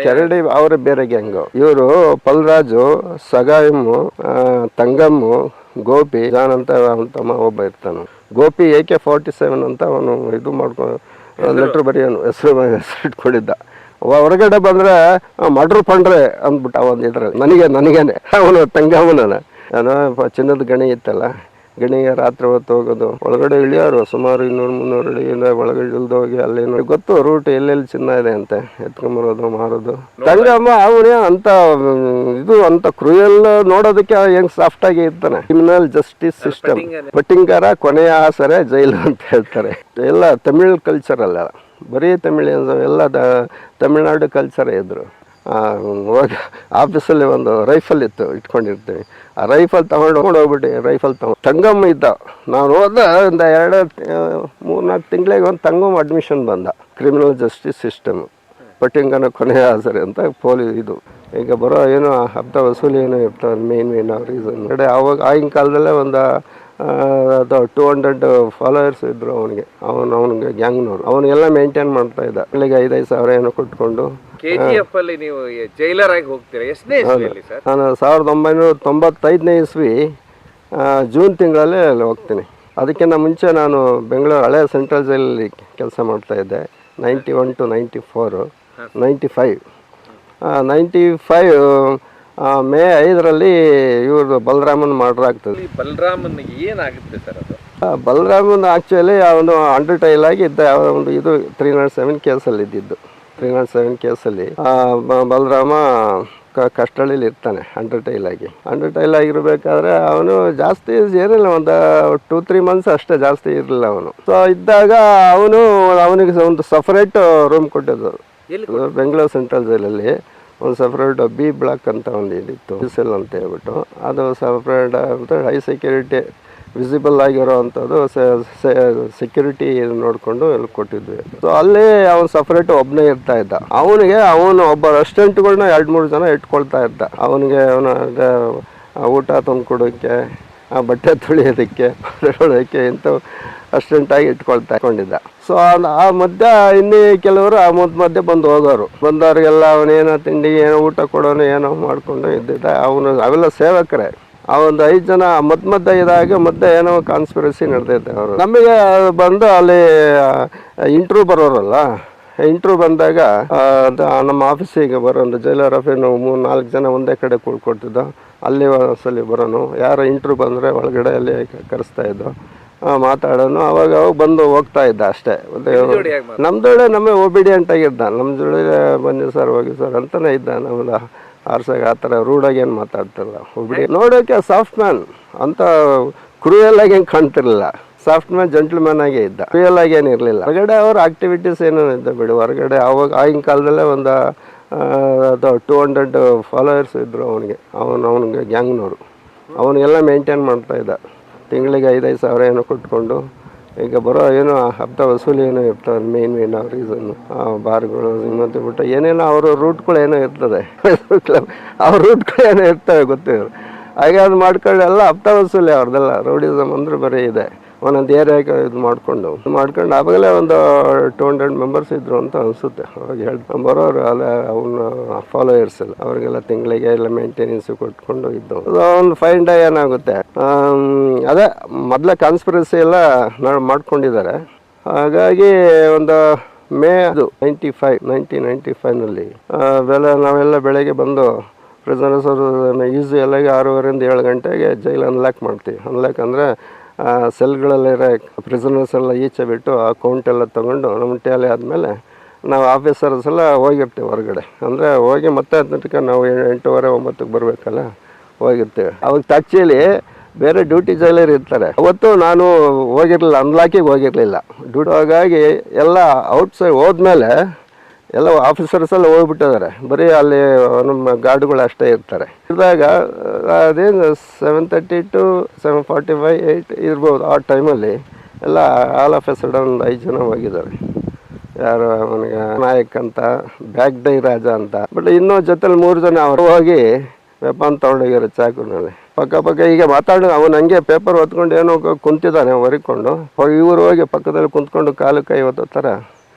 ಕೆರಡಿ ಅವರ ಬೇರೆ ಗ್ಯಾಂಗು. ಇವರು ಪಲ್ರಾಜು, ಸಗಾಯಮ್ಮು, ತಂಗಮ್ಮು, ಗೋಪಿ, ಜಾನ್ ಅಂತ ಅವನ ತಮ್ಮ ಒಬ್ಬ ಇರ್ತಾನು. ಗೋಪಿ AK-47 ಅಂತ ಅವನು ಇದು ಮಾಡ್ಕೊಂಡು ಲೆಟ್ರ್ ಬರೆಯೋನು, ಹೆಸರು ಇಟ್ಕೊಂಡಿದ್ದ. ಹೊರಗಡೆ ಬಂದ್ರೆ ಮಡ್ರು ಪಂಡ್ರೆ ಅಂದ್ಬಿಟ್ಟು ಒಂದಿದ್ರಲ್ಲಿ ನನಗೇನೆ ಅವನು ತಂಗಮ್ಮನ ಏನೋ ಚಿನ್ನದ ಗಣಿ ಇತ್ತಲ್ಲ, ಗಣಿಗೆ ರಾತ್ರಿ ಹೊತ್ತು ಹೋಗೋದು, ಒಳಗಡೆ ಇಳಿಯೋರು ಸುಮಾರು 200-300 ಅಡಿಯಿಂದ ಒಳಗಡೆ ಇಳ್ದು ಹೋಗಿ ಅಲ್ಲಿ ಗೊತ್ತು ರೂಟ್ ಎಲ್ಲೆಲ್ಲಿ ಚಿನ್ನ ಇದೆ ಅಂತೆ ಎತ್ಕೊಂಬರೋದು ಮಾರೋದು. ತಂಗಮ್ಮ ಅವನೇ ಅಂತ ಅಂತ ಕ್ರೂಯಲ್ ನೋಡೋದಕ್ಕೆ ಹೆಂಗ್ ಸಾಫ್ಟ್ ಆಗಿ ಇರ್ತಾನೆ. ಕ್ರಿಮಿನಲ್ ಜಸ್ಟಿಸ್ ಸಿಸ್ಟಮ್, ಪಟ್ಟಿಂಗಾರ ಕೊನೆಯ ಆಸರೆ ಜೈಲು ಅಂತ ಹೇಳ್ತಾರೆ. ಎಲ್ಲ ತಮಿಳ್ ಕಲ್ಚರ್ ಅಲ್ಲ, ಬರೀ ತಮಿಳಿಯನ್ಸ್ ಎಲ್ಲ ತಮಿಳ್ನಾಡು ಕಲ್ಚರೇ ಇದ್ರು. ಹೋಗಿ ಆಫೀಸಲ್ಲಿ ಒಂದು ರೈಫಲ್ ಇತ್ತು, ಇಟ್ಕೊಂಡಿರ್ತೀವಿ. ಆ ರೈಫಲ್ ತಗೊಂಡು ಹೋಗ್ಬಿಟ್ಟು ರೈಫಲ್ ತಂಗಮ್ಮ ಇದ್ದ. ನಾನು ಹೋದ ಒಂದು 2-3-4 ತಿಂಗಳಿಗೆ ಒಂದು ತಂಗಮ್ಮ ಅಡ್ಮಿಷನ್ ಬಂದ. ಕ್ರಿಮಿನಲ್ ಜಸ್ಟಿಸ್ ಸಿಸ್ಟಮ್, ಪಟ್ಟಿಂಗನ ಕೊನೆಯ ಆಸರೆ ಅಂತ ಇದು. ಈಗ ಬರೋ ಏನೋ ಹಬ್ಬ ವಸೂಲಿ ಏನೋ ಇರ್ತಾವೆ ಮೇನ್ ರೀಸನ್. ಅವಾಗ ಆಗಿನ ಕಾಲದಲ್ಲೇ ಒಂದು 200 ಫಾಲೋವರ್ಸ್ ಇದ್ರು ಅವನಿಗೆ. ಅವನಿಗೆ ಗ್ಯಾಂಗ್ನವ್ರು ಅವನಿಗೆಲ್ಲ ಮೇಂಟೈನ್ ಮಾಡ್ತಾ ಇದ್ದ. ಇಲ್ಲಿಗೆ 5-5 ಸಾವಿರ ಏನೋ ಕೊಟ್ಕೊಂಡು. KGF ಅಲ್ಲಿ ನೀವು ಜೈಲರ್ ಆಗಿ ಹೋಗ್ತೀರಾ? ಎಷ್ಟನೇ ಇಸ್ವಿಯಲ್ಲಿ ಸರ್? ನಾನು 1995ನೇ ಇಸ್ವಿ ಜೂನ್ ತಿಂಗಳಲ್ಲಿ ಅಲ್ಲಿ ಹೋಗ್ತೀನಿ. ಅದಕ್ಕಿಂತ ಮುಂಚೆ ನಾನು ಬೆಂಗಳೂರು ಹಳೆ ಸೆಂಟ್ರಲ್ ಜೈಲಲ್ಲಿ ಕೆಲಸ ಮಾಡ್ತಾಯಿದ್ದೆ. 91 to 94, 95 ಮೇ 5ರಲ್ಲಿ ಇವ್ರದ್ದು ಬಲರಾಮನ್ ಮರ್ಡರ್ ಆಗ್ತದೆ. ಬಲರಾಮನ್ ಏನಾಗುತ್ತೆ ಸರ್ ಅದು? ಬಲರಾಮನ್ ಆ್ಯಕ್ಚುಲಿ ಅವನು ಅಂಡರ್ ಟೈಲ್ ಆಗಿ ಇದ್ದ. ಒಂದು ಇದು 307 ಕೇಸಲ್ಲಿ ಇದ್ದಿದ್ದು. 307 ಕೇಸಲ್ಲಿ ಬಲರಾಮ ಕಸ್ಟಡಿಯಲ್ಲಿ ಇರ್ತಾನೆ ಅಂಡರ್ ಟೈಲ್ ಆಗಿರಬೇಕಾದ್ರೆ ಅವನು ಜಾಸ್ತಿ ಏನಿಲ್ಲ, ಒಂದು 2-3 ಮಂತ್ಸ್ ಅಷ್ಟೇ, ಜಾಸ್ತಿ ಇರಲಿಲ್ಲ ಅವನು. ಸೊ ಇದ್ದಾಗ ಅವನಿಗೆ ಒಂದು ಸಪ್ರೇಟ್ ರೂಮ್ ಕೊಟ್ಟಿದ್ದು ಬೆಂಗಳೂರು ಸೆಂಟ್ರಲ್ ಜೈಲಲ್ಲಿ. ಒಂದು ಸಪ್ರೇಟ್ B ಬ್ಲಾಕ್ ಅಂತ ಒಂದು ಇದಿತ್ತು, ಸೆಲ್ ಅಂತ ಹೇಳ್ಬಿಟ್ಟು. ಅದು ಸಪ್ರೇಟ್ ಹೈ ಸೆಕ್ಯೂರಿಟಿ ವಿಸಿಬಲ್ ಆಗಿರೋ ಅಂಥದ್ದು ಸೆಕ್ಯೂರಿಟಿ ನೋಡಿಕೊಂಡು ಇಲ್ಲಿ ಕೊಟ್ಟಿದ್ವಿ. ಸೊ ಅಲ್ಲಿ ಅವನು ಸಪ್ರೇಟ್ ಒಬ್ಬನೇ ಇರ್ತಾ ಇದ್ದ. ಅವನು ಒಬ್ಬ ರೆಸ್ಟೋರೆಂಟ್ಗಳನ್ನ 2-3 ಜನ ಇಟ್ಕೊಳ್ತಾ ಇದ್ದ. ಅವನಿಗೆ ಊಟ ತಂದು ಕೊಡೋಕ್ಕೆ, ಬಟ್ಟೆ ತೊಳೆಯೋದಕ್ಕೆ, ಇಂಥವು ಅಸ್ಟೆಂಟಾಗಿ ಇಟ್ಕೊಂಡಿದ್ದ. ಸೊ ಆ ಮಧ್ಯೆ ಇನ್ನೂ ಕೆಲವರು ಆ ಮಧ್ಯೆ ಬಂದು ಹೋಗೋರು. ಬಂದವ್ರಿಗೆಲ್ಲ ಅವನೇನೋ ತಿಂಡಿ ಏನೋ ಊಟ ಕೊಡೋನು ಏನೋ ಮಾಡಿಕೊಂಡು ಇದ್ದಿದ್ದ. ಅವೆಲ್ಲ ಸೇವಕರೇ. ಆ ಒಂದು 5 ಜನ ಮಧ್ಯೆ ಮಧ್ಯೆ ಏನೋ ಕಾನ್ಸ್ಪಿರಸಿ ನಡೆದೈತೆ. ಅವರು ನಮಗೆ ಬಂದು ಅಲ್ಲಿ ಇಂಟ್ರ್ಯೂ ಬರೋರಲ್ಲ, ಇಂಟ್ರ್ಯೂ ಬಂದಾಗ ನಮ್ಮ ಆಫೀಸಿಗೆ ಬರೋದು ಜೈಲರ್ ಆಫೀಸ್ 3-4 ಜನ ಒಂದೇ ಕಡೆ ಕೂಡ್ಕೊಡ್ತಿದ್ದೋ. ಅಲ್ಲಿ ಒಂದ್ಸಲಿ ಬರೋನು, ಯಾರು ಇಂಟ್ರ್ಯೂ ಬಂದರೆ ಒಳಗಡೆ ಅಲ್ಲಿ ಕರೆಸ್ತಾ ಇದ್ದೋ, ಮಾತಾಡೋನು. ಅವಾಗ ಬಂದು ಹೋಗ್ತಾ ಇದ್ದ ಅಷ್ಟೇ. ನಮ್ಮದೊಡೆ ಒಬಿಡಿಯಂಟ್ ಆಗಿದ್ದ. ನಮ್ಮ ಜೋಡಿ ಬನ್ನಿ ಸರ್, ಹೋಗಿ ಸರ್ ಅಂತಲೇ ಇದ್ದ. ನಮ್ಮದು ಆರ್ಸಾಗ ಆ ಥರ ರೂಢಾಗಿ ಏನು ಮಾತಾಡ್ತಿರಲ್ಲ. ಒಬಿಡಿ ನೋಡೋಕೆ ಸಾಫ್ಟ್ ಮ್ಯಾನ್ ಅಂತ ಕ್ರೂಯಲ್ ಆಗಿ ಹೆಂಗೆ ಕಾಣ್ತಿರ್ಲಿಲ್ಲ. ಸಾಫ್ಟ್ ಮ್ಯಾನ್ ಜೆಂಟ್ಲ್ಮ್ಯಾನ್ ಆಗೇ ಇದ್ದ, ಕ್ರೂಯಲ್ ಆಗಿ ಏನಿರಲಿಲ್ಲ. ಹೊರಗಡೆ ಅವ್ರ ಆಕ್ಟಿವಿಟೀಸ್ ಏನೋ ಇದ್ದ ಬಿಡು. ಹೊರಗಡೆ ಆಗಿನ ಕಾಲದಲ್ಲೇ ಒಂದು 200 ಫಾಲೋವರ್ಸ್ ಇದ್ದರು ಅವನಿಗೆ. ಅವನಿಗೆ ಗ್ಯಾಂಗ್ನವರು. ಅವನಿಗೆಲ್ಲ ಮೇಂಟೈನ್ ಮಾಡ್ತಾಯಿದ್ದ. ತಿಂಗಳಿಗೆ 5-5 ಸಾವಿರ ಏನೋ ಕೊಟ್ಕೊಂಡು. ಈಗ ಬರೋ ಏನೋ ಹಬ್ಬ ವಸೂಲಿ ಏನೋ ಇರ್ತಾವೆ ಮೇನ್ ರೀಸನ್ನು. ಬಾರ್ಗಳು ಮತ್ತು ಬಿಟ್ಟು ಏನೇನೋ ಅವ್ರ ರೂಟ್ಗಳು ಏನೋ ಇರ್ತದೆ. ಅವ್ರ ರೂಟ್ಗಳು ಏನೋ ಇರ್ತವೆ ಗೊತ್ತಿಲ್ಲ. ಹಾಗೆ ಅದು ಮಾಡ್ಕೊಂಡು ಎಲ್ಲ ಹಬ್ಬ ವಸೂಲಿ ಅವ್ರದ್ದೆಲ್ಲ. ರೌಡಿಸಮ್ ಅಂದ್ರೆ ಬರೀ ಇದೆ. ಒಂದೊಂದು ಏರಿಯಾಗೆ ಇದು ಮಾಡ್ಕೊಂಡು ಆವಾಗಲೇ ಒಂದು 200 ಮೆಂಬರ್ಸ್ ಇದ್ರು ಅಂತ ಅನಿಸುತ್ತೆ. ಅವಾಗ ಬರೋರು ಅಲ್ಲ ಅವನ್ನ ಫಾಲೋಯರ್ಸ್ ಎಲ್ಲ. ಅವ್ರಿಗೆಲ್ಲ ತಿಂಗಳಿಗೆ ಎಲ್ಲ ಮೇಂಟೆನೆನ್ಸ್ ಕೊಟ್ಕೊಂಡು ಇದ್ದು. ಒಂದು 5 ಡೇ ಏನಾಗುತ್ತೆ, ಅದೇ ಮೊದಲೇ ಕಾನ್ಸ್ಪಿರಸಿ ಎಲ್ಲ ಮಾಡ್ಕೊಂಡಿದ್ದಾರೆ. ಹಾಗಾಗಿ ಒಂದು ಮೇ 1995ನಲ್ಲಿ ನಾವೆಲ್ಲ ಬೆಳಗ್ಗೆ ಬಂದು ಪ್ರಿಸನರ್ಸ್ ಅವರು ಯೂಶುವಲಾಗಿ 6:30 7 ಗಂಟೆಗೆ ಜೈಲು ಅನ್ಲಾಕ್ ಮಾಡ್ತೀವಿ. ಅನ್ಲಾಕ್ ಅಂದರೆ ಸೆಲ್ಗಳಲ್ಲಿರೋ ಪ್ರಿಸನರ್ಸ್ ಎಲ್ಲ ಈಚೆ ಬಿಟ್ಟು ಆ ಕೌಂಟ್ ಎಲ್ಲ ತೊಗೊಂಡು ನಮ್ಮ ಟ್ಯಾಲಿ ಆದಮೇಲೆ ನಾವು ಆಫೀಸರ್ಸ್ ಎಲ್ಲ ಹೋಗಿರ್ತೀವಿ ಹೊರಗಡೆ. ಅಂದರೆ ಹೋಗಿ ಮತ್ತೆ ಅದಕ್ಕೆ ನಾವು 8:30-9ಕ್ಕೆ ಬರಬೇಕಲ್ಲ, ಹೋಗಿರ್ತೀವಿ. ಅವಾಗ ಆ್ಯಕ್ಚುಲಿ ಬೇರೆ ಡ್ಯೂಟಿ ಜೈಲರ್ ಇರ್ತಾರೆ. ಅವತ್ತು ನಾನು ಹೋಗಿರಲಿಲ್ಲ, ಅನ್ಲಾಕಿಗೆ ಹೋಗಿರಲಿಲ್ಲ ಡ್ಯೂಟಿ. ಹಾಗಾಗಿ ಎಲ್ಲ ಔಟ್ಸೈಡ್ ಹೋದ್ಮೇಲೆ ಎಲ್ಲ ಆಫೀಸರ್ಸ್ ಎಲ್ಲ ಹೋಗ್ಬಿಟ್ಟಿದ್ದಾರೆ. ಬರೀ ಅಲ್ಲಿ ನಮ್ಮ ಗಾರ್ಡ್ಗಳು ಅಷ್ಟೇ ಇರ್ತಾರೆ. ಇದ್ದಾಗ ಅದೇನು 7:30 to 7:45 8 ಇರ್ಬೋದು. ಆ ಟೈಮಲ್ಲಿ ಎಲ್ಲ ಆಲ್ ಆಫ್ ಎ ಸಡನ್ 5 ಜನ ಹೋಗಿದ್ದಾರೆ. ಯಾರು ಅವನಿಗೆ ನಾಯಕ್ ಅಂತ, ಬ್ಯಾಗ್ ಡೈ ರಾಜ ಅಂತ. ಬಟ್ ಇನ್ನೂ ಜೊತೆಲಿ 3 ಜನ ಅವರು ಹೋಗಿ ವೆಪನ್ ತೊಗೊಂಡೋಗ್ಯಾರ ಚಾಕುನಲ್ಲಿ. ಪಕ್ಕ ಈಗ ಮಾತಾಡೋ ಅವನು ಹಂಗೆ ಪೇಪರ್ ಹೊತ್ಕೊಂಡು ಏನೋ ಕುಂತಿದ್ದಾನೆ ಹೊರಿಕೊಂಡು. ಇವರು ಹೋಗಿ ಪಕ್ಕದಲ್ಲಿ ಕುಂತ್ಕೊಂಡು ಕಾಲು ಕೈ ಒತ್ತೋ ಥರ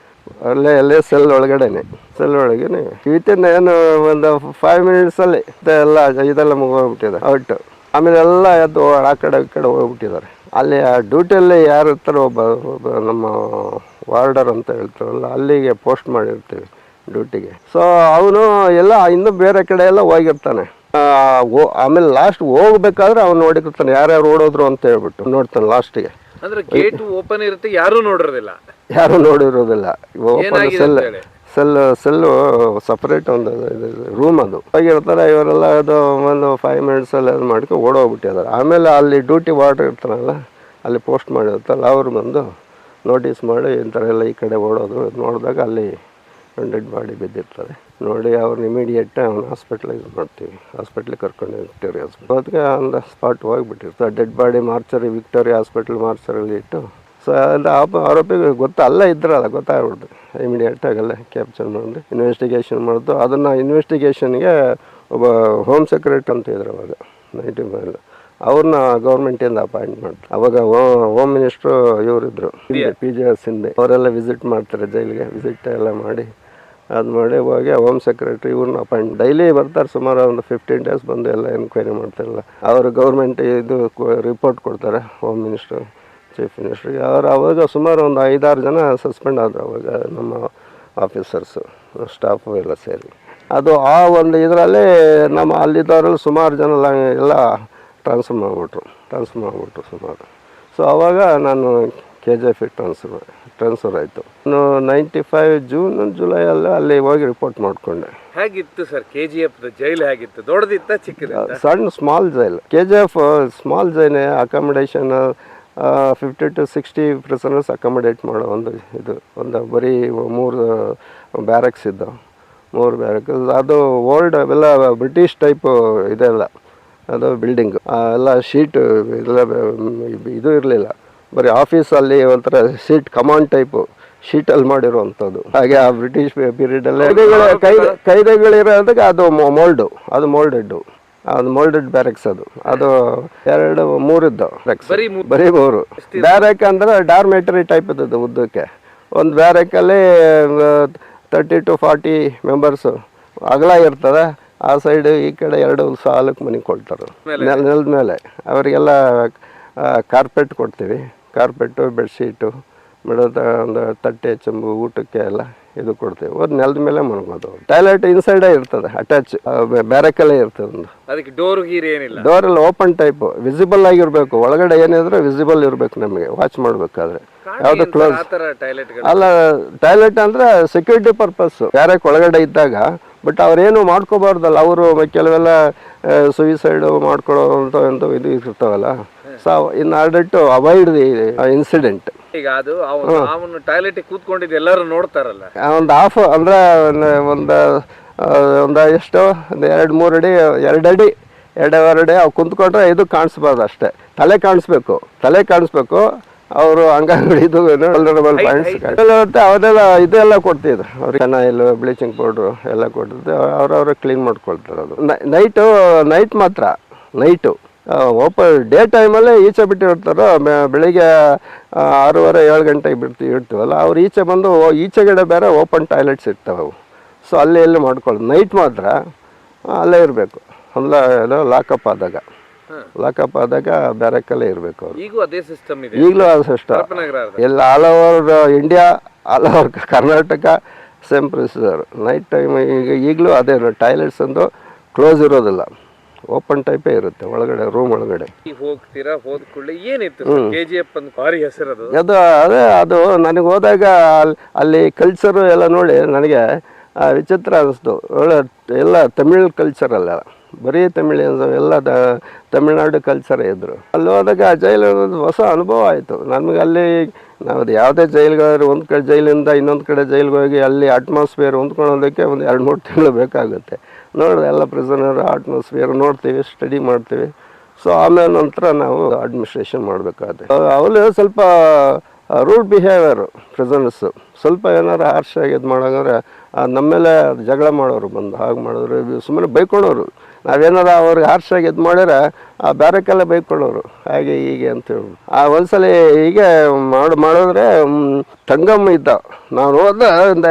ಅಲ್ಲೇ ಸೆಲ್ ಒಳಗಡೆನೆ ಸೆಲ್ ಒಳಗೇನೆ ವಿತಿನ್ ಏನು ಒಂದು 5 ಮಿನಿಟ್ಸಲ್ಲಿ ಎಲ್ಲ ಇದೆಲ್ಲ ಮುಗೋಗ್ಬಿಟ್ಟಿದೆ ಔಟ್. ಆಮೇಲೆ ಎಲ್ಲ ಎದ್ದು ಆ ಕಡೆ ಈ ಕಡೆ ಹೋಗ್ಬಿಟ್ಟಿದ್ದಾರೆ. ಅಲ್ಲಿ ಆ ಡ್ಯೂಟಿಯಲ್ಲಿ ಯಾರು ಇರ್ತಾರೋ ಒಬ್ಬ ನಮ್ಮ ವಾರ್ಡರ್ ಅಂತ ಹೇಳ್ತಾರಲ್ಲ, ಅಲ್ಲಿಗೆ ಪೋಸ್ಟ್ ಮಾಡಿರ್ತೀವಿ ಡ್ಯೂಟಿಗೆ. ಸೊ ಅವನು ಎಲ್ಲ ಇನ್ನೂ ಬೇರೆ ಕಡೆ ಎಲ್ಲ ಹೋಗಿರ್ತಾನೆ. ಆಮೇಲೆ ಲಾಸ್ಟ್ ಹೋಗ್ಬೇಕಾದ್ರೆ ಅವ್ನು ನೋಡಿರ್ತಾನೆ ಯಾರ್ಯಾರು ಓಡೋದ್ರು ಅಂತ ಹೇಳ್ಬಿಟ್ಟು ನೋಡ್ತಾನೆ ಲಾಸ್ಟಿಗೆ. ಅಂದ್ರೆ ಗೇಟ್ ಓಪನ್ ಇರುತ್ತೆ, ಯಾರು ನೋಡಿರೋದಿಲ್ಲ, ಯಾರು ನೋಡಿರೋದಿಲ್ಲ. ಓಪನ್ ಸೆಲ್ಲು ಸಪ್ರೇಟ್ ಒಂದು ರೂಮ್ ಅದು ಹೋಗಿರ್ತಾರೆ. ಇವರೆಲ್ಲ ಅದು ಒಂದು 5 ಮಿನಿಟ್ಸಲ್ಲಿ ಅದು ಮಾಡ್ಕೊಂಡು ಓಡೋಗ್ಬಿಟ್ಟಿದ್ದಾರೆ. ಆಮೇಲೆ ಅಲ್ಲಿ ಡ್ಯೂಟಿ ವಾರ್ಡರ್ ಇರ್ತಾರಲ್ಲ, ಅಲ್ಲಿ ಪೋಸ್ಟ್ ಮಾಡಿರ್ತಾರಲ್ಲ, ಅವ್ರು ಬಂದು ನೋಟಿಸ್ ಮಾಡಿ ಈ ಥರ ಎಲ್ಲ ಈ ಕಡೆ ಓಡೋದು ನೋಡಿದಾಗ ಅಲ್ಲಿ ಡೆಡ್ ಬಾಡಿ ಬಿದ್ದಿರ್ತದೆ. ನೋಡಿ ಅವ್ರನ್ನ ಇಮಿಡಿಯೇಟ್ ಅವ್ನು ಹಾಸ್ಪಿಟ್ಲಿಗೆ ಮಾಡ್ತೀವಿ, ಹಾಸ್ಪಿಟ್ಲಿಗೆ ಕರ್ಕೊಂಡು ವಿಕ್ಟೋರಿಯಾ ಹಾಸ್ಪಿಟ್ಲ್. ಅದಕ್ಕೆ ಆನ್ ದ ಸ್ಪಾಟ್ ಹೋಗಿಬಿಟ್ಟಿರ್ತಾರೆ. Dead body mortuary Victoria Hospital ಮಾರ್ಚರಲ್ಲಿ ಇಟ್ಟು, ಸೊ ಅದು ಆರೋಪಿಗೆ ಅಲ್ಲೇ ಇದ್ರಲ್ಲ ಗೊತ್ತಾಗ್ಬಿಡ್ತು. ಇಮಿಡಿಯೇಟಾಗಿ ಅಲ್ಲೇ ಕ್ಯಾಪ್ಚರ್ ಮಾಡಿ ಇನ್ವೆಸ್ಟಿಗೇಷನ್ ಮಾಡಿದ್ದು. ಅದನ್ನು ಇನ್ವೆಸ್ಟಿಗೇಷನ್ಗೆ ಒಬ್ಬ ಹೋಮ್ ಸೆಕ್ರೆಟರಿ ಅಂತ ಇದ್ರು ಅವಾಗ 95 ಅವ್ರನ್ನ ಗೌರ್ಮೆಂಟಿಂದ ಅಪಾಯಿಂಟ್ ಮಾಡ್ತಾರೆ. ಅವಾಗ ಹೋಮ್ ಮಿನಿಸ್ಟ್ರು ಇವರಿದ್ದರು PJ ಸಿಂಧೆ. ಅವರೆಲ್ಲ ವಿಸಿಟ್ ಮಾಡ್ತಾರೆ ಜೈಲಿಗೆ, ವಿಸಿಟ್ ಎಲ್ಲ ಮಾಡಿ ಅದು ಮಾಡಿ ಹೋಗಿ ಹೋಮ್ ಸೆಕ್ರೆಟ್ರಿ ಇವ್ರನ್ನ ಅಪಾಯಿಂಟ್ ಡೈಲಿ ಬರ್ತಾರೆ. ಸುಮಾರು ಒಂದು 15 ಡೇಸ್ ಬಂದು ಎಲ್ಲ ಎನ್ಕ್ವೈರಿ ಮಾಡ್ತಾರಲ್ಲ. ಅವರು ಗೌರ್ಮೆಂಟ್ ಇದು ರಿಪೋರ್ಟ್ ಕೊಡ್ತಾರೆ ಹೋಮ್ ಮಿನಿಸ್ಟ್ರು, ಚೀಫ್ ಮಿನಿಸ್ಟ್ರಿಗೆ. ಅವಾಗ ಸುಮಾರು ಒಂದು 5-6 ಜನ ಸಸ್ಪೆಂಡ್ ಆದರು ಅವಾಗ, ನಮ್ಮ ಆಫೀಸರ್ಸು ಸ್ಟಾಫು ಎಲ್ಲ ಸೇರಿ. ಅದು ಆ ಒಂದು ಇದರಲ್ಲಿ ನಮ್ಮ ಅಲ್ಲಿದ್ದವರಲ್ಲಿ ಸುಮಾರು ಜನ ಎಲ್ಲ ಟ್ರಾನ್ಸ್ಫರ್ ಮಾಡಿಬಿಟ್ರು ಸುಮಾರು. ಸೊ ಆವಾಗ ನಾನು KGF ಟ್ರಾನ್ಸ್ಫರ್ ಆಯಿತು. 95 ಜೂನ್ ಜುಲೈಯಲ್ಲ ಅಲ್ಲಿ ಹೋಗಿ ರಿಪೋರ್ಟ್ ಮಾಡಿಕೊಂಡೆ. ಹೇಗಿತ್ತು ಸರ್ KGF ಜೈಲು? ಹೇಗಿತ್ತು? ದೊಡ್ಡದಿತ್ತ ಚಿಕ್ಕದಿತ್ತ? ಸಣ್ಣ ಸ್ಮಾಲ್ ಜೈಲ್. KGF ಸ್ಮಾಲ್ ಜೈಲೇ. ಅಕಾಮಿಡೇಷನ್ 50 to 60 ಪ್ರಿಸನರ್ಸ್ ಅಕಾಮಿಡೇಟ್ ಮಾಡೋ ಒಂದು ಬರೀ 3 ಬ್ಯಾರಕ್ಸ್ ಇದ್ದವು, 3 ಬ್ಯಾರಕ್ಸ್. ಅದು ಓಲ್ಡ್ ಎಲ್ಲ ಬ್ರಿಟಿಷ್ ಟೈಪು ಇದೆಲ್ಲ, ಅದು ಬಿಲ್ಡಿಂಗ್ ಎಲ್ಲ ಶೀಟ್ ಎಲ್ಲ ಇದು ಇರಲಿಲ್ಲ. ಬರೀ ಆಫೀಸಲ್ಲಿ ಒಂಥರ ಸೀಟ್ ಕಮಾಂಡ್ ಟೈಪು ಶೀಟಲ್ಲಿ ಮಾಡಿರುವಂಥದ್ದು. ಹಾಗೆ ಆ ಬ್ರಿಟಿಷ್ ಪೀರಿಯಡಲ್ಲೇ ಕೈದಿಗಳಿರೋದಕ್ಕೆ ಅದು ಮೋಲ್ಡೆಡ್ ಬ್ಯಾರಕ್ಸ್. ಅದು 2-3 ಇದ್ದವು ಬರೀ 3 ಬ್ಯಾರಕ್ ಅಂದ್ರೆ ಡಾರ್ಮೆಟರಿ ಟೈಪ್ ಇದ್ದದ್ದು ಉದ್ದಕ್ಕೆ. ಒಂದು ಬ್ಯಾರಕ್ಕಲ್ಲಿ 30 to 40 ಮೆಂಬರ್ಸು ಅಗಲ ಇರ್ತದೆ. ಆ ಸೈಡ್ ಈ ಕಡೆ 2 ಸಾಲಕ್ಕೆ ಮನೆ ಕೊಡ್ತಾರೆ. ನೆಲದ ಮೇಲೆ ಅವರಿಗೆಲ್ಲ ಕಾರ್ಪೆಟ್ ಕೊಡ್ತೀವಿ. ಕಾರ್ಪೆಟ್ಟು, ಬೆಡ್ಶೀಟು, ಒಂದು ತಟ್ಟೆ ಚೆಂಬು, ಊಟಕ್ಕೆ ಎಲ್ಲ ಇದು ಕೊಡ್ತೀವಿ. ಒಂದು ನೆಲದ ಮೇಲೆ ಮನ್ಕೋದು. ಟಾಯ್ಲೆಟ್ ಇನ್ಸೈಡೇ ಇರ್ತದೆ, ಅಟ್ಯಾಚ್ ಬ್ಯಾರಕ್ಕಲ್ಲೇ ಇರ್ತದೆ. ಒಂದು ಅದಕ್ಕೆ ಡೋರ್ ಎಲ್ಲ ಓಪನ್ ಟೈಪು, ವಿಸಿಬಲ್ ಆಗಿರ್ಬೇಕು. ಒಳಗಡೆ ಏನಿದ್ರೆ ವಿಸಿಬಲ್ ಇರಬೇಕು ನಮಗೆ ವಾಚ್ ಮಾಡಬೇಕಾದ್ರೆ. ಯಾವುದು ಕ್ಲೋಸ್ ಅಲ್ಲ. ಟಾಯ್ಲೆಟ್ ಅಂದರೆ ಸೆಕ್ಯೂರಿಟಿ ಪರ್ಪಸ್ಸು ಬ್ಯಾರಕ್ ಒಳಗಡೆ ಇದ್ದಾಗ. ಬಟ್ ಅವ್ರೇನು ಮಾಡ್ಕೋಬಾರ್ದಲ್ಲ, ಅವರು ಕೆಲವೆಲ್ಲ ಸುಯಿಸೈಡು ಮಾಡ್ಕೊಳ್ಳೋ ಇದು ಇರ್ತಾವಲ್ಲ. So in order to avoid the incident. ಈಗ ಅದು ಅವನು ಟಾಯ್ಲೆಟ್ ಕೂತ್ಕೊಂಡಿದ್ದು ಎಲ್ಲರೂ ನೋಡ್ತಾರಲ್ಲ. ಒಂದು ಹಾಫ್ ಅಂದ್ರೆ ಒಂದು ಎಷ್ಟು 2-3 ಅಡಿ 2 ಅಡಿ 2-2 ಅಡಿ ಅವು ಕುಂತ್ಕೊಂಡ್ರೆ ಇದು ಕಾಣಿಸ್ಬಾರ್ದು ಅಷ್ಟೇ. ತಲೆ ಕಾಣಿಸ್ಬೇಕು. ಅವರು ಅಂಗಡಿ ಇದು ಅವರೆಲ್ಲ ಇದೆಲ್ಲ ಕೊಡ್ತಿದ್ರು ಅವ್ರಿಗೆ. ಫೆನೈಲ್, ಬ್ಲೀಚಿಂಗ್ ಪೌಡ್ರು ಎಲ್ಲ ಕೊಟ್ಟಿದ್ದು ಅವ್ರವ್ರೆ ಕ್ಲೀನ್ ಮಾಡ್ಕೊಳ್ತಾರೆ. ಅದು ನೈಟ್ ಮಾತ್ರ. ಓಪನ್ ಡೇ ಟೈಮಲ್ಲೇ ಈಚೆ ಬಿಟ್ಟಿರ್ತಾರೋ. ಬೆಳಿಗ್ಗೆ 6:30-7 ಗಂಟೆಗೆ ಇಡ್ತೀವಲ್ಲ, ಅವ್ರು ಈಚೆ ಬಂದು ಈಚೆಗಡೆ ಬೇರೆ ಓಪನ್ ಟಾಯ್ಲೆಟ್ಸ್ ಇರ್ತವೆ ಅವು. ಸೊ ಅಲ್ಲಿ ಮಾಡ್ಕೊಳ್ಳೋದು. ನೈಟ್ ಮಾತ್ರ ಅಲ್ಲೇ ಇರಬೇಕು. ಎಲ್ಲ ಲಾಕಪ್ ಆದಾಗ ಬ್ಯಾರಕ್ಕಲ್ಲೇ ಇರಬೇಕು. ಈಗಲೂ ಅದೇ ಸಿಸ್ಟಮ್. ಎಲ್ಲ all over India, all over Karnataka same procedure. Night time ಈಗಲೂ ಅದೇ. ಟಾಯ್ಲೆಟ್ಸ್ ಒಂದು ಕ್ಲೋಸ್ ಇರೋದಿಲ್ಲ, ಓಪನ್ ಟೈಪೇ ಇರುತ್ತೆ ಒಳಗಡೆ, ರೂಮ್ ಒಳಗಡೆ. ಹೋಗ್ತೀರಾ, ಹೋದ್ಕೊಳ್ಳಿ ಏನಿತ್ತು KGF ಅಂತ ಭಾರಿ ಹೆಸರು. ಅದು ನನಗೆ ಹೋದಾಗ ಅಲ್ಲಿ ಕಲ್ಚರು ಎಲ್ಲ ನೋಡಿ ನನಗೆ ವಿಚಿತ್ರ ಅನಿಸ್ತು. ಒಳ್ಳೆ ಎಲ್ಲ ತಮಿಳ್ ಕಲ್ಚರಲ್ಲ, ಬರೀ ತಮಿಳಿಯನ್ಸ್ ಎಲ್ಲ ತಮಿಳ್ನಾಡು ಕಲ್ಚರೇ ಇದ್ದರು. ಅಲ್ಲಿ ಹೋದಾಗ ಆ ಜೈಲು ಹೊಸ ಅನುಭವ ಆಯಿತು ನಮಗೆ. ಅಲ್ಲಿ ನಾವು ಯಾವುದೇ ಜೈಲಿಗೆ ಒಂದು ಕಡೆ ಜೈಲಿಂದ ಇನ್ನೊಂದು ಕಡೆ ಜೈಲಿಗೆ ಹೋಗಿ ಅಲ್ಲಿ ಅಟ್ಮಾಸ್ಫಿಯರ್ ಹೊಂದ್ಕೊಳ್ಳೋದಕ್ಕೆ ಒಂದು 2-3 ತಿಂಗಳು ಬೇಕಾಗುತ್ತೆ. ನೋಡಿದೆ ಎಲ್ಲ ಪ್ರಿಸನರ್ ಅಟ್ಮಾಸ್ಫಿಯರ್ ನೋಡ್ತೀವಿ, ಸ್ಟಡಿ ಮಾಡ್ತೀವಿ. ಸೊ ಆಮೇಲೆ ನಂತರ ನಾವು ಅಡ್ಮಿನಿಸ್ಟ್ರೇಷನ್ ಮಾಡಬೇಕಾಗುತ್ತೆ. ಅವಳು ಸ್ವಲ್ಪ ರೂಡ್ ಬಿಹೇವಿಯರು ಪ್ರಿಸನರ್ಸು. ಸ್ವಲ್ಪ ಏನಾರು ಹಾರ್ಶ್ ಆಗಿ ಇದು ಮಾಡೋಂದ್ರೆ ನಮ್ಮೇಲೆ ಜಗಳ ಮಾಡೋರು, ಬಂದು ಹಾಗೆ ಮಾಡಿದ್ರು, ಸುಮ್ಮನೆ ಬೈಕೊಳೋರು. ನಾವೇನಾರ ಅವ್ರಿಗೆ ಹಾರ್ಷಾಗಿ ಇದು ಮಾಡಿದ್ರೆ ಬೇರೆಕ್ಕೆಲ್ಲ ಬೈಕೊಳ್ಳೋರು ಹಾಗೆ ಹೀಗೆ ಅಂತ ಹೇಳ್ಬಿಟ್ಟು ಒಂದ್ಸಲ ಹೀಗೆ ಮಾಡಿದ್ರೆ ತಂಗಮ್ಮ ಇದ್ದ ನಾವು ಹೋದ ಒಂದು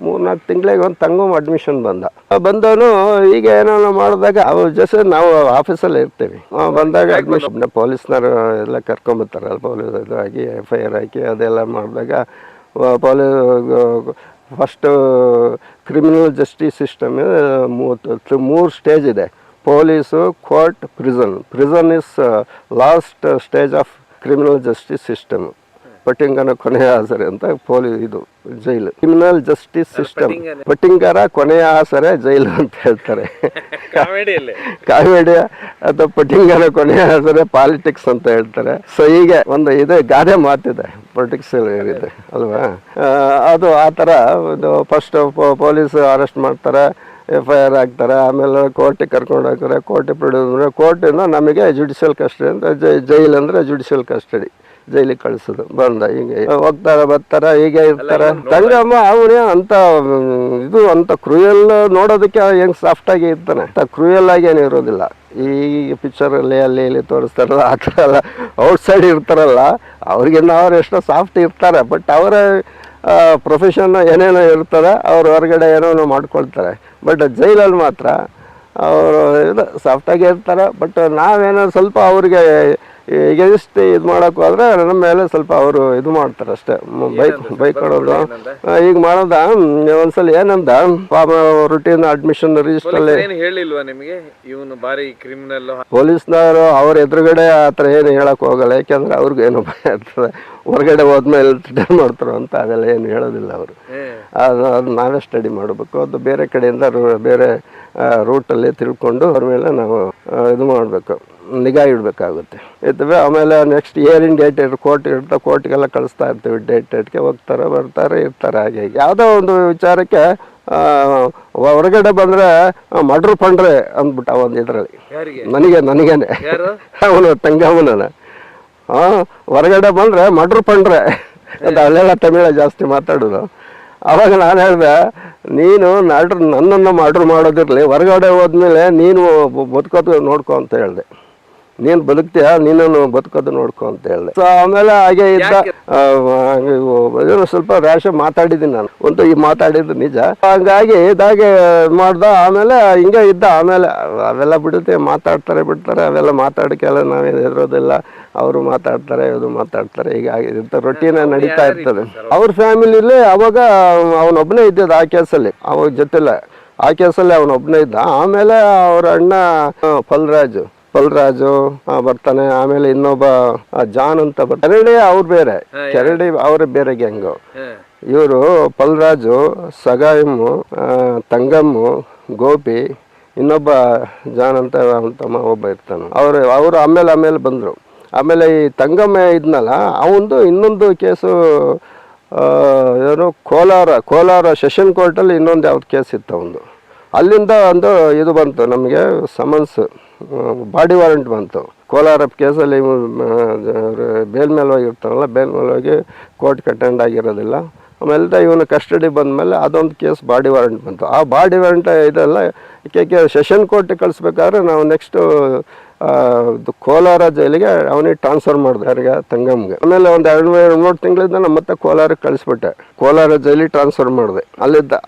3-4 ತಿಂಗಳಿಗೆ ಒಂದು ತಂಗಮ್ಮ ಅಡ್ಮಿಷನ್ ಬಂದವನು ಈಗ ಏನೋ ಮಾಡಿದಾಗ ಅವ್ರು ಜಸ್ಟ್ ನಾವು ಆಫೀಸಲ್ಲಿ ಇರ್ತೀವಿ ಬಂದಾಗ ಅಡ್ಮಿಷನ್ ಪೊಲೀಸ್ನವರು ಎಲ್ಲ ಕರ್ಕೊಂಬರ್ತಾರಲ್ಲ ಪೊಲೀಸ್ ಇದು ಆಗಿ FIR ಹಾಕಿ ಅದೆಲ್ಲ ಮಾಡಿದಾಗ first criminal justice system 3 stage ಇದೆ. Police, court, prison is last stage of criminal justice system. ಪಟ್ಟಿಂಗನ ಕೊನೆಯ ಆಸರೆ ಅಂತ ಇದು ಜೈಲು. ಕ್ರಿಮಿನಲ್ ಜಸ್ಟಿಸ್ ಸಿಸ್ಟಮ್ ಪಟ್ಟಿಂಗರ ಕೊನೆಯ ಆಸರೆ ಜೈಲು ಅಂತ ಹೇಳ್ತಾರೆ. ಕಾಮಿಡಿ ಅಥವಾ ಪಟ್ಟಿಂಗನ ಕೊನೆಯ ಆಸರೆ ಪಾಲಿಟಿಕ್ಸ್ ಅಂತ ಹೇಳ್ತಾರೆ. ಸೊ ಹೀಗೆ ಒಂದು ಇದು ಗಾದೆ ಮಾತಿದೆ ಪೊಲಿಟಿಕ್ಸ್ ಇದೆ ಅಲ್ವಾ. ಅದು ಆ ಥರ ಫಸ್ಟ್ ಪೊಲೀಸ್ ಅರೆಸ್ಟ್ ಮಾಡ್ತಾರೆ, FIR ಹಾಕ್ತಾರೆ, ಆಮೇಲೆ ಕೋರ್ಟಿಗೆ ಕರ್ಕೊಂಡು ಹೋಗ್ತಾರೆ, ಕೋರ್ಟಿಗೆ ಪ್ರೊಡ್ಯೂಸ್ ಕೋರ್ಟಿಂದ ನಮಗೆ ಜುಡಿಷಿಯಲ್ ಕಸ್ಟಡಿ ಅಂತ ಜೈಲು ಅಂದರೆ ಜುಡಿಷಿಯಲ್ ಕಸ್ಟಡಿ ಜೈಲಿಗೆ ಕಳಿಸೋದು. ಹಿಂಗೆ ಬರ್ತಾರೆ ಹೀಗೆ ಇರ್ತಾರೆ. ತಂಗಮ್ಮ ಅವನೇ ಅಂತ ಇದು ಅಂತ ಕ್ರೂಯಲ್ ನೋಡೋದಕ್ಕೆ ಹೆಂಗೆ ಸಾಫ್ಟಾಗಿ ಇರ್ತಾನೆ, ಕ್ರೂಯಲ್ ಆಗಿ ಏನು ಇರೋದಿಲ್ಲ. ಈ ಪಿಕ್ಚರಲ್ಲಿ ಅಲ್ಲಿ ಇಲ್ಲಿ ತೋರಿಸ್ತಾರಲ್ಲ ಆ ಥರ ಎಲ್ಲ ಔಟ್ಸೈಡ್ ಇರ್ತಾರಲ್ಲ ಅವ್ರಿಗಿನ್ನ ಅವ್ರು ಎಷ್ಟೋ ಸಾಫ್ಟ್ ಇರ್ತಾರೆ. ಬಟ್ ಅವರ ಪ್ರೊಫೆಷನ್ ಏನೇನೋ ಇರ್ತದೆ, ಅವ್ರು ಹೊರಗಡೆ ಏನೋ ಮಾಡ್ಕೊಳ್ತಾರೆ. ಬಟ್ ಜೈಲಲ್ಲಿ ಮಾತ್ರ ಅವರು ಇದು ಸಾಫ್ಟಾಗಿ ಇರ್ತಾರೆ. ಬಟ್ ನಾವೇನೋ ಸ್ವಲ್ಪ ಅವ್ರಿಗೆ ಎಗೆನಿಸ್ಟ್ ಇದು ಮಾಡೋಕೆ ಹೋದ್ರೆ ನಮ್ಮ ಮೇಲೆ ಸ್ವಲ್ಪ ಅವರು ಇದು ಮಾಡ್ತಾರೆ ಅಷ್ಟೇ, ಬೈಕ್ ಕೊಡೋದು ಈಗ ಮಾಡೋದ. ಒಂದ್ಸಲ ಏನಂದ ರುಟೀನ್ ಅಡ್ಮಿಷನ್ ರಿಜಿಸ್ಟರ್ ಅಲ್ಲಿ ಹೇಳಿಲ್ವಾ ನಿಮಗೆ ಇವನು ಬಾರಿ ಕ್ರಿಮಿನಲ್? ಪೊಲೀಸ್ನವರು ಅವ್ರ ಎದುರುಗಡೆ ಆ ಥರ ಏನು ಹೇಳಕ್ ಹೋಗಲ್ಲ, ಯಾಕೆಂದ್ರೆ ಅವ್ರಿಗೂ ಏನೋ ಭಯ ಇರ್ತದೆ. ಹೊರಗಡೆ ಹೋದ್ಮೇಲೆ ರಿಟರ್ನ್ ಮಾಡ್ತಾರೋ ಅಂತ ಅದೆಲ್ಲ ಏನು ಹೇಳೋದಿಲ್ಲ ಅವರು. ಅದು ನಾವೇ ಸ್ಟಡಿ ಮಾಡಬೇಕು. ಅದು ಬೇರೆ ಕಡೆಯಿಂದ ಬೇರೆ ರೂಟಲ್ಲಿ ತಿಳ್ಕೊಂಡು ಅವ್ರ ಮೇಲೆ ನಾವು ಇದು ಮಾಡಬೇಕು, ನಿಗಾ ಇಡಬೇಕಾಗುತ್ತೆ ಇರ್ತವೆ. ಆಮೇಲೆ ನೆಕ್ಸ್ಟ್ ಇಯರಿಂಗ್ ಡೇಟ್ ಕೋರ್ಟ್ ಇರುತ್ತೆ, ಕೋರ್ಟ್ಗೆಲ್ಲ ಕಳಿಸ್ತಾ ಇರ್ತೀವಿ. ಡೇಟ್ಗೆ ಹೋಗ್ತಾರೆ ಬರ್ತಾರೆ ಇರ್ತಾರೆ. ಹಾಗೆ ಯಾವುದೋ ಒಂದು ವಿಚಾರಕ್ಕೆ ಹೊರಗಡೆ ಬಂದರೆ ಮಡ್ರು ಪಂಡ್ರೆ ಅಂದ್ಬಿಟ್ಟು ಒಂದು ಇದರಲ್ಲಿ ನನಗೇನೆ ಅವನು ತಂಗಮ್ಮನ ಹೊರಗಡೆ ಬಂದರೆ ಮಡ್ರು ಪಂಡ್ರೆ ಅಂತ ಅಲ್ಲೆಲ್ಲ ತಮಿಳ ಜಾಸ್ತಿ ಮಾತಾಡೋದು. ಅವಾಗ ನಾನು ಹೇಳಿದೆ, ನೀನು ನನ್ನನ್ನು ಮರ್ಡ್ರ್ ಮಾಡೋದಿರಲಿ, ಹೊರಗಡೆ ಹೋದ್ಮೇಲೆ ನೀನು ಬದುಕೋದು ನೋಡ್ಕೊ ಅಂತ ಹೇಳಿದೆ. ನೀನು ಬದುಕ್ತೀಯ, ನೀನನ್ನು ಬದುಕೋದು ನೋಡ್ಕೊ ಅಂತ ಹೇಳಿದೆ. ಸೊ ಆಮೇಲೆ ಹಾಗೆ ಇದ್ದ ಸ್ವಲ್ಪ ರ್ಯಾಶ್ ಮಾತಾಡಿದ್ದೀನಿ ನಾನು, ಒಂದು ಈ ಮಾತಾಡಿದ್ದು ನಿಜ. ಹಂಗಾಗಿ ಇದಾಗೆ ಮಾಡ್ದ. ಆಮೇಲೆ ಹಿಂಗೆ ಇದ್ದ. ಆಮೇಲೆ ಅವೆಲ್ಲ ಮಾತಾಡ್ತಾರೆ ಬಿಡ್ತಾರೆ, ಅವೆಲ್ಲ ಮಾತಾಡೋಕ್ಕೆಲ್ಲ ನಾವೇನು ಹೆದರೋದಿಲ್ಲ. ಅವರು ಮಾತಾಡ್ತಾರೆ, ಇದು ಮಾತಾಡ್ತಾರೆ, ಈಗ ರೊಟೀನ್ ನಡೀತಾ ಇರ್ತದೆ. ಅವ್ರ ಫ್ಯಾಮಿಲಿಲಿ ಅವಾಗ ಅವನೊಬ್ಬನೇ ಇದ್ದಿದ್ದು ಆ ಕೇಸಲ್ಲಿ, ಅವಾಗ ಜೊತೆಲ್ಲ ಆ ಕೇಸಲ್ಲಿ ಅವನೊಬ್ಬನೇ ಇದ್ದ. ಆಮೇಲೆ ಅವ್ರ ಅಣ್ಣ ಪಲ್ರಾಜು ಬರ್ತಾನೆ. ಆಮೇಲೆ ಇನ್ನೊಬ್ಬ ಜಾನ್ ಅಂತ ಬರ್ತಾರೆ. ಅವ್ರು ಬೇರೆ, ಕೆರಡಿ ಅವ್ರ ಬೇರೆ ಗ್ಯಾಂಗು. ಇವರು ಪಲ್ರಾಜು, ಸಗಾಯಮ್ಮು, ತಂಗಮ್ಮು, ಗೋಪಿ, ಇನ್ನೊಬ್ಬ ಜಾನ್ ಅಂತ ತಮ್ಮ ಒಬ್ಬ ಇರ್ತಾನೆ. ಅವರು ಆಮೇಲೆ ಬಂದರು. ಆಮೇಲೆ ಈ ತಂಗಮ್ಮ ಇದ್ನಲ್ಲ, ಅವಂದು ಇನ್ನೊಂದು ಕೇಸು ಏನು ಕೋಲಾರ ಸೆಷನ್ ಕೋರ್ಟಲ್ಲಿ ಇನ್ನೊಂದು ಯಾವ್ದು ಕೇಸ್ ಇತ್ತು ಅವಂದು. ಅಲ್ಲಿಂದ ಒಂದು ಇದು ಬಂತು ನಮಗೆ ಸಮನ್ಸ್, ಬಾಡಿ ವಾರೆಂಟ್ ಬಂತು. ಕೋಲಾರ ಕೇಸಲ್ಲಿ ಬೇಲ್ ಮೇಲೆ ಹೋಗಿರ್ತಾನಲ್ಲ, ಬೇಲ್ ಮೇಲೆ ಹೋಗಿ ಕೋರ್ಟ್ಗೆ ಅಟೆಂಡ್ ಆಗಿರೋದಿಲ್ಲ. ಆಮೇಲೆ ಇವನು ಕಸ್ಟಡಿ ಬಂದಮೇಲೆ ಅದೊಂದು ಕೇಸ್ ಬಾಡಿ ವಾರೆಂಟ್ ಬಂತು. ಆ ಬಾಡಿ ವಾರೆಂಟ್ ಇದೆಲ್ಲ ಸೆಷನ್ ಕೋರ್ಟಿಗೆ ಕಳಿಸ್ಬೇಕಾದ್ರೆ ನಾವು ನೆಕ್ಸ್ಟು ಕೋಲಾರ ಜೈಲಿಗೆ ಅವನಿಗೆ ಟ್ರಾನ್ಸ್ಫರ್ ಮಾಡಿದೆ, ಯಾರಿಗೆ ತಂಗಮ್ಗೆ. ಆಮೇಲೆ ಒಂದು 2-3 ತಿಂಗಳಿಂದ ನಮ್ಮ ಮತ್ತೆ ಕೋಲಾರಕ್ಕೆ ಕಳಿಸ್ಬಿಟ್ಟೆ. ಕೋಲಾರ ಜೈಲಿಗೆ ಟ್ರಾನ್ಸ್ಫರ್ ಮಾಡಿದೆ.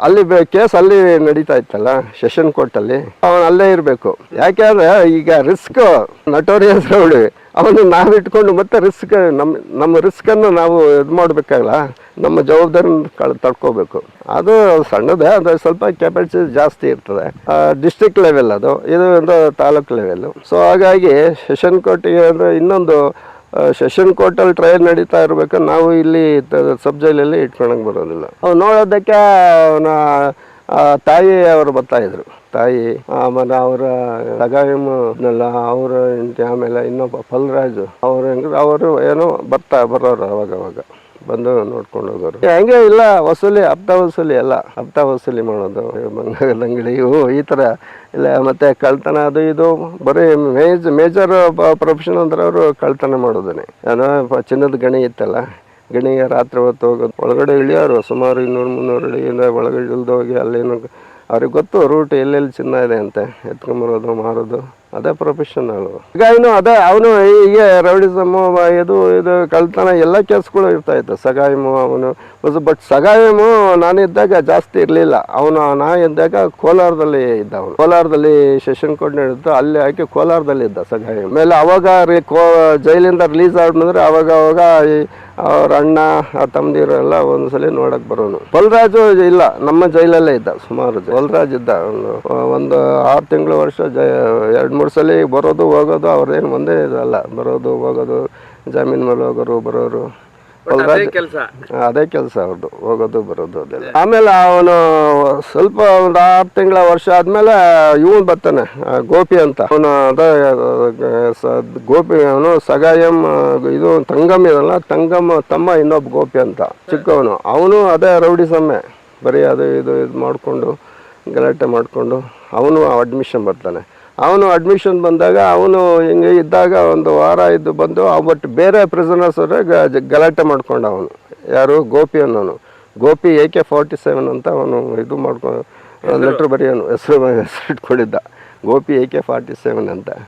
ಅಲ್ಲಿ ಕೇಸ್ ಅಲ್ಲಿ ನಡೀತಾ ಇತ್ತಲ್ಲ ಸೆಷನ್ ಕೋರ್ಟಲ್ಲಿ, ಅವನು ಅಲ್ಲೇ ಇರಬೇಕು. ಯಾಕೆಂದ್ರೆ ಈಗ ರಿಸ್ಕ್ ನಟೋರಿಯಸ್ ರೌಡಿ, ಅವನು ನಾವು ಇಟ್ಕೊಂಡು ಮತ್ತೆ ರಿಸ್ಕ್ ನಮ್ಮ ರಿಸ್ಕನ್ನು ನಾವು ಇದು ಮಾಡಬೇಕಾಗಲ್ಲ, ನಮ್ಮ ಜವಾಬ್ದಾರಿ ತಡ್ಕೋಬೇಕು. ಅದು ಸಣ್ಣದೇ, ಅದು ಸ್ವಲ್ಪ ಕೆಪಾಸಿಟಿ ಜಾಸ್ತಿ ಇರ್ತದೆ. ಡಿಸ್ಟ್ರಿಕ್ಟ್ ಲೆವೆಲ್ ಅದು, ಇದು ಒಂದು ತಾಲೂಕು ಲೆವೆಲ್ಲು. ಸೊ ಹಾಗಾಗಿ ಸೆಷನ್ ಕೋರ್ಟಿಗೆ ಅಂದರೆ ಇನ್ನೊಂದು ಸೆಷನ್ ಕೋರ್ಟಲ್ಲಿ ಟ್ರಯಲ್ ನಡೀತಾ ಇರಬೇಕು, ನಾವು ಇಲ್ಲಿ ಸಬ್ ಜೈಲಲ್ಲಿ ಇಟ್ಕೊಳಕ್ಕೆ ಬರೋದಿಲ್ಲ. ಅವ್ನು ನೋಡೋದಕ್ಕೆ ಅವನ ತಾಯಿ ಅವರು ಬರ್ತಾಯಿದ್ರು. ತಾಯಿ ಆಮೇಲೆ ಅವರ ಸಗಾಯಮ್ಮನೆಲ್ಲ ಅವರು, ಆಮೇಲೆ ಇನ್ನೊಬ್ಬ ಪಲ್ರಾಜು ಅವರು ಏನೋ ಬರೋರು ಅವಾಗ ಬಂದು ನೋಡ್ಕೊಂಡು ಹೋಗೋರು. ಹಂಗೆ ಇಲ್ಲ ವಸೂಲಿ, ಹಪ್ತಾ ವಸೂಲಿ ಮಾಡೋದು, ಬಂಗಾರದ ಅಂಗಡಿ ಇವು ಈ ಥರ ಇಲ್ಲ. ಮತ್ತು ಕಳ್ತನ ಅದು ಇದು ಬರೀ ಮೇಜರ್ ಪ್ರೊಫೆಷನ್ ಅಂದ್ರೆ ಅವರು ಕಳ್ತನ ಮಾಡೋದೇ. ಏನೋ ಚಿನ್ನದ ಗಣಿ ಇತ್ತಲ್ಲ, ಗಣಿಗೆ ರಾತ್ರಿ ಹೊತ್ತು ಹೋಗೋದು, ಒಳಗಡೆ ಇಳಿಯೋರು ಸುಮಾರು 200-300 ಅಡಿಯಿಂದ ಒಳಗಡೆ ಇಳಿದು ಹೋಗಿ ಅಲ್ಲೇನು ಅವ್ರಿಗೆ ಗೊತ್ತು ರೂಟ್ ಎಲ್ಲೆಲ್ಲಿ ಚಿನ್ನ ಇದೆ ಅಂತೆ, ಎತ್ಕೊಂಬರೋದು ಮಾರೋದು ಅದೇ ಪ್ರೊಫೆಷನಲ್. ಈಗ ಇನ್ನು ಅದೇ ಅವನು ಹೀಗೆ ರೌಡಿಸಮು ಇದು ಕಳ್ತನ ಎಲ್ಲ ಕೇಸ್ಗಳು ಇರ್ತಾ ಇತ್ತು. ಸಗಾಯಮು ಅವನು ಬಟ್ ಸಗಾಯಮು ನಾನಿದ್ದಾಗ ಜಾಸ್ತಿ ಇರಲಿಲ್ಲ. ನಾ ಇದ್ದಾಗ ಕೋಲಾರದಲ್ಲಿ ಇದ್ದ. ಅವನು ಕೋಲಾರದಲ್ಲಿ ಸೆಷನ್ ಕೋರ್ಟ್ ನಡೆಯುತ್ತೆ, ಅಲ್ಲಿ ಹಾಕಿ ಕೋಲಾರದಲ್ಲಿ ಇದ್ದ ಸಗಾಯಮ್. ಆಮೇಲೆ ಅವಾಗ ಜೈಲಿಂದ ರಿಲೀಸ್ ಆದ್ಮೇಲೆ ಅವಾಗ ಅವ್ರ ಅಣ್ಣ ತಮ್ಮದಿರು ಎಲ್ಲ ಒಂದ್ಸಲಿ ನೋಡಕ್ ಬರೋನು. ಬಲರಾಜು ಇಲ್ಲ, ನಮ್ಮ ಜೈಲಲ್ಲೇ ಇದ್ದ ಸುಮಾರು. ಬಲರಾಜ್ ಇದ್ದ ಒಂದು 6 ತಿಂಗಳು ವರ್ಷ 2-3 ಸಲ ಬರೋದು ಹೋಗೋದು. ಅವ್ರದ್ದೇನು ಒಂದೇ ಇದಲ್ಲ, ಬರೋದು ಹೋಗೋದು, ಜಾಮೀನ್ ಮೇಲೆ ಹೋಗೋರು ಬರೋರು. ಅದೇ ಕೆಲಸ ಅವ್ರದ್ದು, ಹೋಗೋದು ಬರೋದು ಅದೆಲ್ಲ. ಆಮೇಲೆ ಅವನು ಸ್ವಲ್ಪ ಒಂದು 6 ತಿಂಗಳ ವರ್ಷ ಆದ್ಮೇಲೆ ಇವನು ಬರ್ತಾನೆ, ಗೋಪಿ ಅಂತ. ಅವನು ಅದೇ ಗೋಪಿ, ಅವನು ಸಗಾಯಂ ಇದು ತಂಗಮ್ ಇದಲ್ಲ, ತಂಗಮ್ ತಮ್ಮ ಇನ್ನೊಬ್ಬ ಗೋಪಿ ಅಂತ ಚಿಕ್ಕವನು. ಅವನು ಅದೇ ರೌಡಿಸಮ್ಮೆ, ಬರೀ ಅದು ಇದು ಮಾಡಿಕೊಂಡು ಗಲಾಟೆ ಮಾಡಿಕೊಂಡು ಅವನು ಅಡ್ಮಿಷನ್ ಬರ್ತಾನೆ. ಅವನು ಅಡ್ಮಿಷನ್ ಬಂದಾಗ ಅವನು ಹಿಂಗೆ ಇದ್ದಾಗ ಒಂದು ವಾರ ಇದ್ದು ಬಂದು ಬಟ್ ಬೇರೆ ಪ್ರಿಸನರ್ಸ್ ಗಲಾಟೆ ಮಾಡ್ಕೊಂಡ. ಅವನು ಯಾರು, ಗೋಪಿ ಅನ್ನೋನು. ಗೋಪಿ AK-47 ಅಂತ ಅವನು ಇದು ಮಾಡ್ಕೊಂಡು ಲೆಟ್ರ್ ಬರೆಯೋನು, ಹೆಸರು ಇಟ್ಕೊಂಡಿದ್ದ, ಗೋಪಿ AK-47 ಅಂತ.